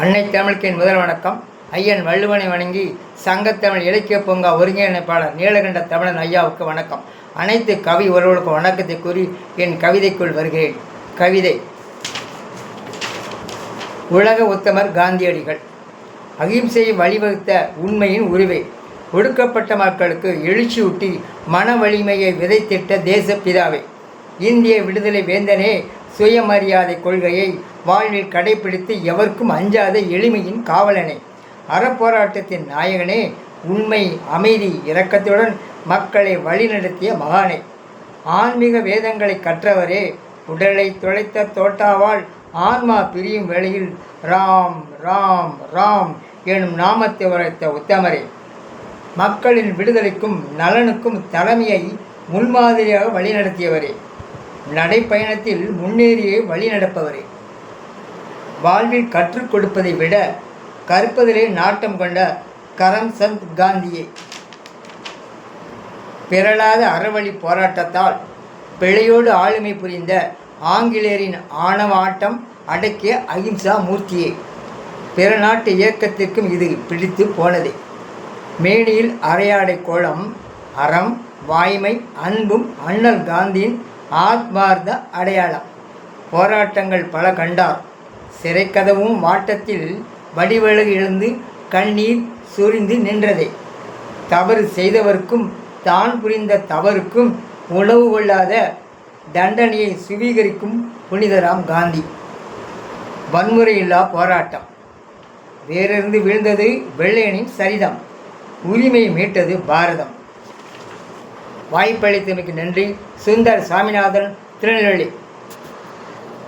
அன்னை தமிழுக்கு என் முதல் வணக்கம். ஐயன் வள்ளுவனை வணங்கி சங்கத்தமிழ் இலக்கிய பூங்கா ஒருங்கிணைப்பாளர் நீலகண்ட தமிழன் ஐயாவுக்கு வணக்கம். அனைத்து கவி உறவுகளுக்கும் வணக்கத்தை கூறி என் கவிதைக்குள் வருகிறேன். கவிதை. உலக உத்தமர் காந்தியடிகள். அகிம்சையை வழிவகுத்த உண்மையின் உருவே, ஒடுக்கப்பட்ட மக்களுக்கு எழுச்சியூட்டி மன வலிமையை விதைத்திட்ட தேச பிதாவே, இந்திய விடுதலை வேந்தனே, சுயமரியாதை கொள்கையை வாழ்வில் கடைபிடித்து எவருக்கும் அஞ்சாத எளிமையின் காவலனே, அறப்போராட்டத்தின் நாயகனே, உண்மை அமைதி இரக்கத்துடன் மக்களை வழிநடத்திய மகானே, ஆன்மீக வேதங்களை கற்றவரே, உடலை துளைத்த தோட்டாவால் ஆன்மா பிரியும் வேளையில் ராம் ராம் ராம் எனும் நாமத்தை உரைத்த உத்தமரே, மக்களின் விடுதலைக்கும் நலனுக்கும் தலைமையை முன்மாதிரியாக வழிநடத்தியவரே, நடைப்பயணத்தில் முன்னேறியே வழிநடப்பவரே, வாழ்வில் கற்றுக் கொடுப்பதை விட கற்பதிலே நாட்டம் கொண்ட கரம்சந்த் காந்தியே, பிறளாத அறவழி போராட்டத்தால் பிழையோடு ஆளுமை புரிந்த ஆங்கிலேயரின் ஆணவ ஆட்டம் அடக்கிய அகிம்சா மூர்த்தியே, பிற நாட்டு இயக்கத்திற்கும் இது பிடித்து போனதே, மேனியில் அரையாடை கோலம், அறம், வாய்மை, அன்பும் அண்ணல் காந்தியின் ஆத்மார்த்த அடையாளம். போராட்டங்கள் பல கண்டார். சிறைக்கதவும் வாட்டத்தில் வடிவழகு எழுந்து கண்ணீர் சொரிந்து நின்றதே, தவறு செய்தவருக்கும் தான் புரிந்த தவறுக்கும் உணவு கொள்ளாத தண்டனையை சுவீகரிக்கும் புனிதராம் காந்தி. வன்முறையில்லா போராட்டம். வேறிருந்து வீழ்ந்தது வெள்ளையனின் சரிதம், உரிமை மீட்டது பாரதம். வாய்ப்பளித்தமைக்கு நன்றி. சுந்தர் சாமிநாதன், திருநெல்வேலி.